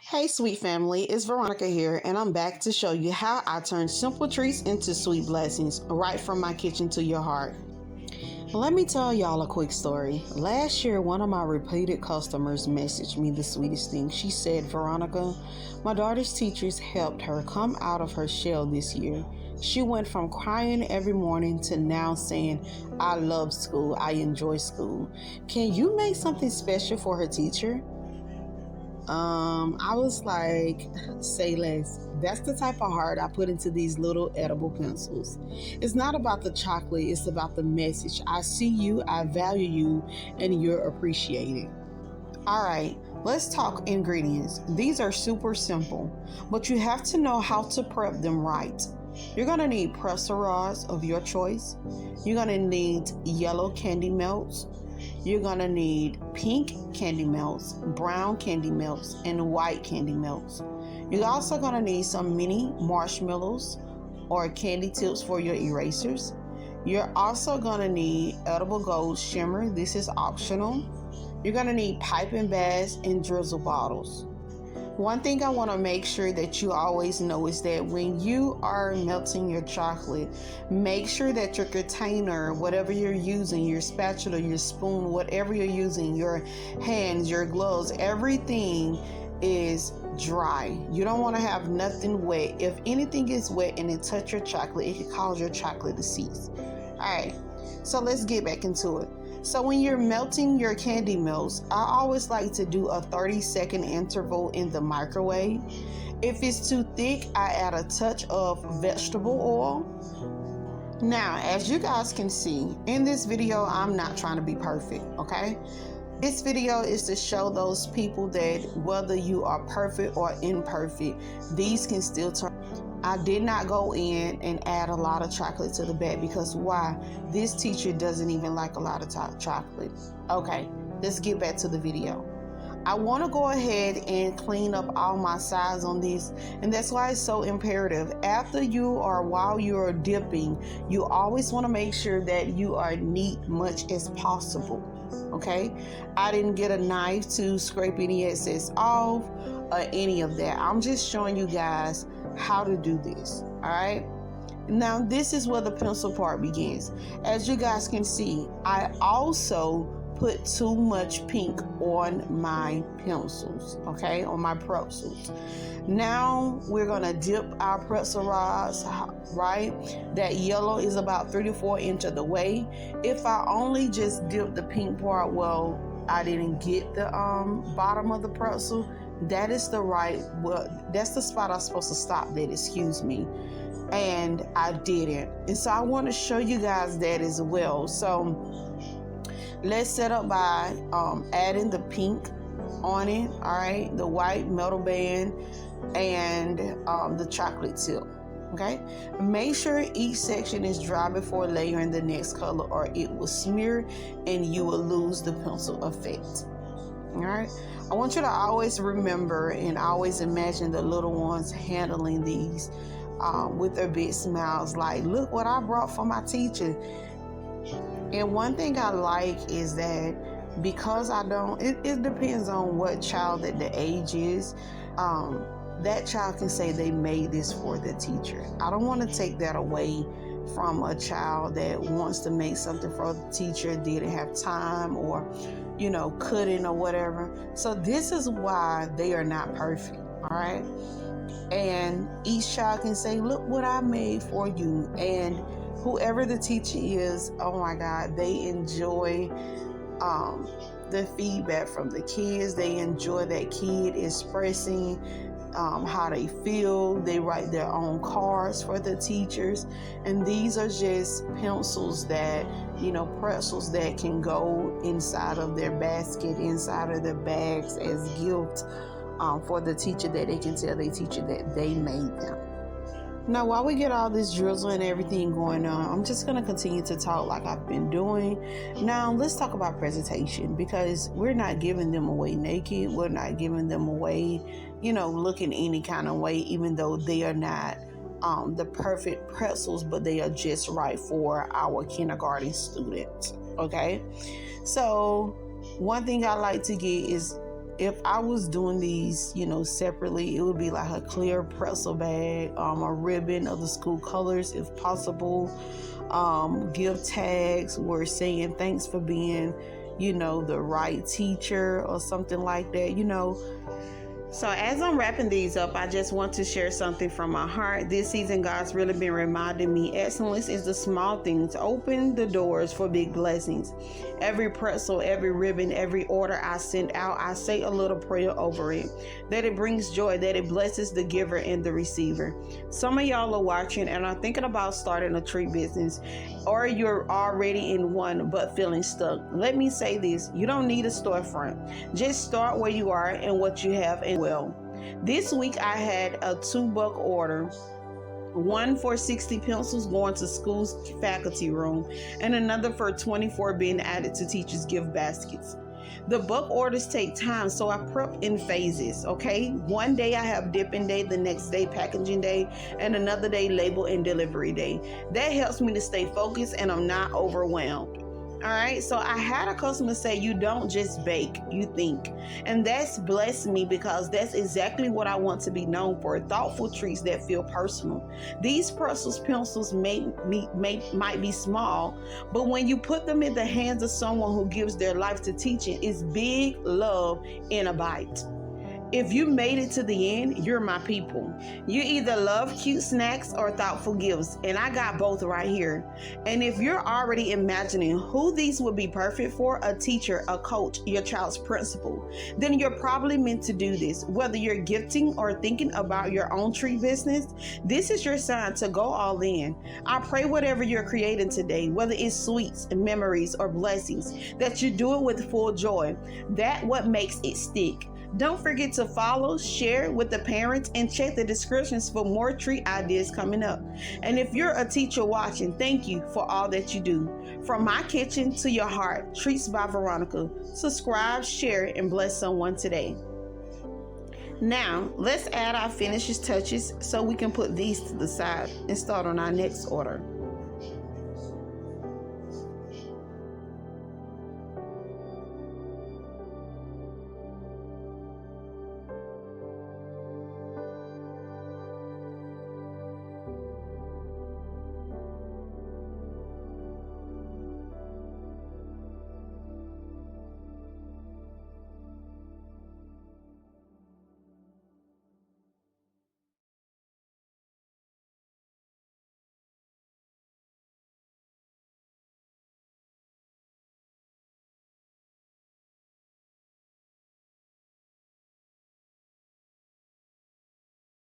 Hey sweet family, it's Veronica here and I'm back to show you how I turn simple treats into sweet blessings right from my kitchen to your heart. Let me tell y'all a quick story. Last year, one of my repeated customers messaged me the sweetest thing. She said, Veronica, my daughter's teachers helped her come out of her shell this year. She went from crying every morning to now saying, I love school, I enjoy school. Can you make something special for her teacher? I was like, say less. That's the type of heart I put into these little edible pencils. It's not about the chocolate, it's about the message. I see you, I value you, and you're appreciated. All right, let's talk ingredients. These are super simple, but you have to know how to prep them right. You're gonna need pretzel rods of your choice. You're gonna need yellow candy melts. You're gonna need pink candy melts, brown candy melts, and white candy melts. You're also gonna need some mini marshmallows or candy tips for your erasers. You're also gonna need edible gold shimmer. This is optional. You're gonna need piping bags and drizzle bottles. One thing I want to make sure that you always know is that when you are melting your chocolate, make sure that your container, whatever you're using, your spatula, your spoon, whatever you're using, your hands, your gloves, everything is dry. You don't want to have nothing wet. If anything is wet and it touch your chocolate, it can cause your chocolate to seize. All right, so let's get back into it. So when you're melting your candy melts, I always like to do a 30-second interval in the microwave. If it's too thick, I add a touch of vegetable oil. Now, as you guys can see, in this video, I'm not trying to be perfect, okay? This video is to show those people that whether you are perfect or imperfect, these can still turn. I did not go in and add a lot of chocolate to the bag because why? This teacher doesn't even like a lot of chocolate. Okay, let's get back to the video. I want to go ahead and clean up all my sides on this, and that's why it's so imperative. After you or while you're dipping, you always want to make sure that you are neat much as possible. Okay, I didn't get a knife to scrape any excess off or any of that. I'm just showing you guys how to do this. All right, now this is where the pencil part begins. As you guys can see, I also put too much pink on my pencils, okay, on my pretzels. Now we're gonna dip our pretzel rods, right? That yellow is about 3 to 4 inches of the way. If I only just dip the pink part, well, I didn't get the bottom of the pretzel. That is the right, well, that's the spot I'm supposed to stop that, excuse me. And I didn't. And so I want to show you guys that as well. So let's set up by adding the pink on it, all right, the white metal band and the chocolate tip. Okay, make sure each section is dry before layering the next color or it will smear and you will lose the pencil effect. All right, I want you to always remember and always imagine the little ones handling these with their big smiles like, look what I brought for my teacher. And one thing I like is that because I don't, it depends on what child that the age is. That child can say they made this for the teacher. I don't want to take that away from a child that wants to make something for the teacher, didn't have time or, you know, couldn't or whatever. So this is why they are not perfect, all right? And each child can say, look what I made for you. And whoever the teacher is, oh my God, they enjoy the feedback from the kids. They enjoy that kid expressing how they feel. They write their own cards for the teachers. And these are just pencils that, you know, pretzels that can go inside of their basket, inside of their bags as gifts for the teacher, that they can tell their teacher that they made them. Now, while we get all this drizzle and everything going on, I'm just going to continue to talk like I've been doing. Now, let's talk about presentation, because we're not giving them away naked. We're not giving them away, you know, looking any kind of way, even though they are not the perfect pretzels, but they are just right for our kindergarten students, okay? So one thing I like to get is if I was doing these, separately, it would be like a clear pretzel bag, a ribbon of the school colors if possible, gift tags were saying thanks for being, the right teacher or something like that. So as I'm wrapping these up, I just want to share something from my heart. This season, God's really been reminding me excellence is the small things. Open the doors for big blessings. Every pretzel, every ribbon, every order I send out, I say a little prayer over it. That it brings joy, that it blesses the giver and the receiver. Some of y'all are watching and are thinking about starting a treat business, or you're already in one but feeling stuck. Let me say this, you don't need a storefront. Just start where you are and what you have and well. This week I had a $2 order, one for 60 pencils going to school's faculty room, and another for 24 being added to teachers' gift baskets. The bulk orders take time, so I prep in phases, okay? One day I have dipping day, the next day packaging day, and another day label and delivery day. That helps me to stay focused and I'm not overwhelmed. All right, so I had a customer say, you don't just bake, you think. And that's blessed me because that's exactly what I want to be known for, thoughtful treats that feel personal. These pencils might be small, but when you put them in the hands of someone who gives their life to teaching, it's big love in a bite. If you made it to the end, you're my people. You either love cute snacks or thoughtful gifts, and I got both right here. And if you're already imagining who these would be perfect for, a teacher, a coach, your child's principal, then you're probably meant to do this. Whether you're gifting or thinking about your own treat business, this is your sign to go all in. I pray whatever you're creating today, whether it's sweets, memories, or blessings, that you do it with full joy. That's what makes it stick. Don't forget to follow, share with the parents, and check the descriptions for more treat ideas coming up. And if you're a teacher watching, thank you for all that you do. From my kitchen to your heart, Treats by Veronica. Subscribe, share, and bless someone today. Now, let's add our finishes touches so we can put these to the side and start on our next order.